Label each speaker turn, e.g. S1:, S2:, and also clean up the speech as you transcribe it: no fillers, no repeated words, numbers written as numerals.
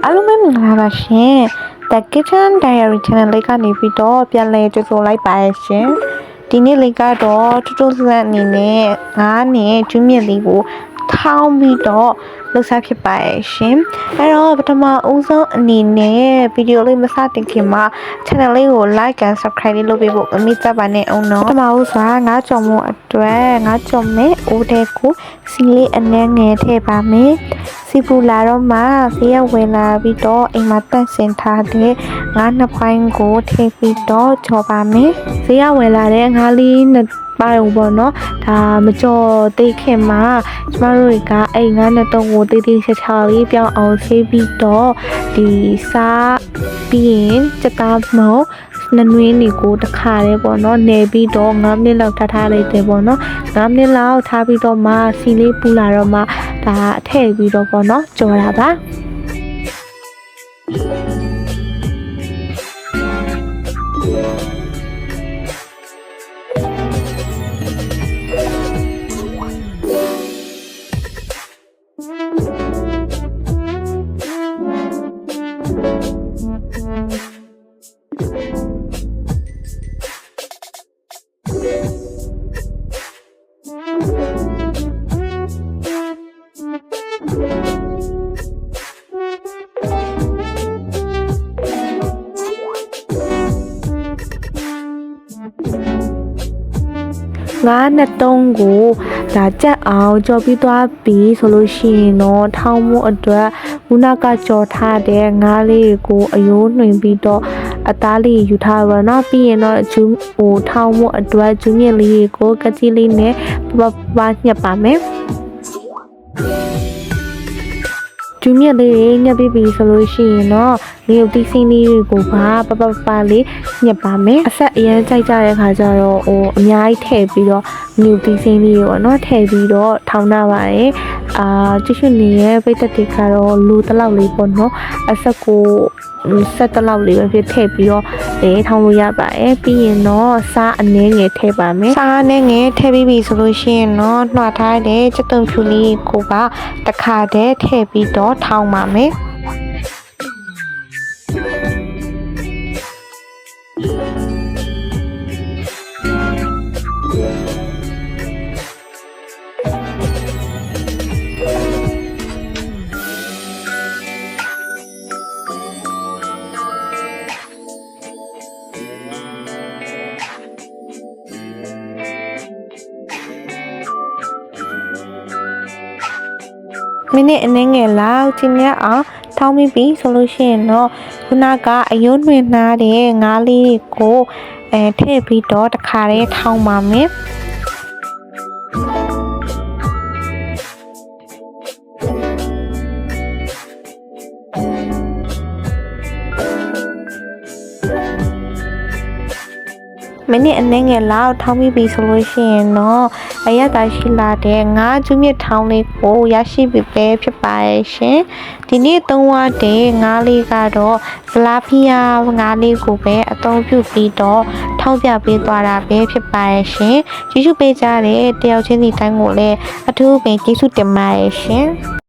S1: အားလုံးပဲမင်္ဂလာပါရှင် The Kitchen Diary Channel လေးကနေပြီးတော့ပြန်လည်ကြိုဆိုလိုက်ပါရရှင်ဒီနေ့လေးကတော့ထူးထူးဆန်းအနေနဲ့ငါးနဲ့ကျွေးမြင့်လေးကိုထောင်းပြီးတော့လှုပ်ရှားဖြစ်ပါရရှင်အဲ့တော့ပထမဦးဆုံးအနေနဲ့ဗီဒီယိုလေးမစတင်ခင်မှာ channel လေးကို like and subscribe လေးလုပ်ပေးဖို့အမိတ်ပါနဲ့အောင်နော်ပထမဦးစွာငါးကြော်မို့အတွက်ငါးကြော်မဲ့အိုးတဲ့ကိုစီလေးအနှဲငယ်ထည့်ပါမယ်စီပူလာတော့မှဈေးရောက်ဝင်လာပြီးတော့အိမ်မှာတန့်စင်ထားတဲ့ငါးနှစ်ပိုင်းကိုထည့်ပြီးတော့ကြော်ပါမယ်ဈေးရောက်ဝင်လာတဲ့ငါးလေးနှစ်ပိုင်းပေါ့နော်ဒါမကြော်သေးခင်မှာကျမတို့ကအိမ်ငါးနှစ်တုံးကိုတေးသေးချာချာလေးပြောင်းအောင်ဆေးပြီးတော့ဒီစားပြီးရင်စက်သားမုံနနွေးနေကိုတခါလေးပေါ့နော်နေပြီးတော့9မိနစ်လောက်ထားလိုက်တယ်ပေါ့နော်9မိနစ်လောက်ထားပြီးတော့မှစီလေးပူလာတော့မှဒါထည့်ပြီးတော့ပေါ့နော်ကြော်တာပါငါးနှစ်တုံးကိုဒါကြက်အောင်ကြော်ပြီးသွားပြီဆိုလို့ရှိရင်တော့ထောင်းမှုအတွက်ခုနကကြော်ထားတဲ့ငါးလေးကိုအယိုးနှွင်ပြီးတော့အသားလေးယူထားပါတော့ပြီးရင်တော့ဂျူးဟိုထောင်းမှုအတွက်ဂျူးမြင့်လေးကိုကတိလေးနဲ့ပညှက်ပါမယ်ကျူးမြက်လေးညှက်ပြီးပြီဆိုလို့ရှိရင်တော့ငရုတ်သီးစင်းလေးကိုပါလေးညှက်ပါမယ်အဆက်အရန်ကြိုက်ကြတဲ့ခါကျတော့ဟိုအများကြီးထည့်ပြီးတော့ငရုတ်သီးစင်းလေးပေါ့နော်ထည့်ပြီးတော့ထောင်းထားပါတယ်ကြည့်ရှုနေရဲ့ပိတ်သက်တွေကတော့လူတလောက်လေးပေါ့နော်အဆက်ကိုဆက်တလောက်လေးပဲဖြစ်ထည့်ပြီးတော့ထောင်းလို့ရပါတယ်ပြီးရင်တော့စားအနည်းငယ်ထည့်ပါမယ်စားအနည်းငယ်ထည့်ပြီးပြီဆိုလို့ရှိရင်တော့နှွာထားတဲ့စက်သွန်ဖြူလေးကိုကတခါတည်းထည့်ပြီးတော့ထောင်းပါမယ်မိနစ်အနည်းငယ်လောက်ချင်းမြအောင်ထောင်းပြီးပြီဆိုလို့ရှိရင်တော့ခုနကအယိုးနှွင်နှားတဲ့ငါးလေးကိုထည့်ပြီးတော့တခါတည်းထောင်းပါမယ်မိနစ်အနည်းငယ်လောက်ထောင်းပြီးပြီဆိုလို့ရှိရင်တော့အရသာရှိလာတဲ့ငါးကျွေးမြထောင်းလေးကိုရရှိပြီပဲဖြစ်ပါရဲ့ရှင်ဒီနေ့သုံးရတဲ့ငါးလေးကတော့ဗလာဖီယာငါးလေးကိုပဲအသုံးပြုပြီးတော့ထောင်းပြပေးသွားတာပဲဖြစ်ပါရဲ့ရှင်ကျေးဇူးပေးကြတဲ့တယောက်ချင်းစီတိုင်းကိုလည်းအထူးပဲကျေးဇူးတင်ပါတယ်ရှင်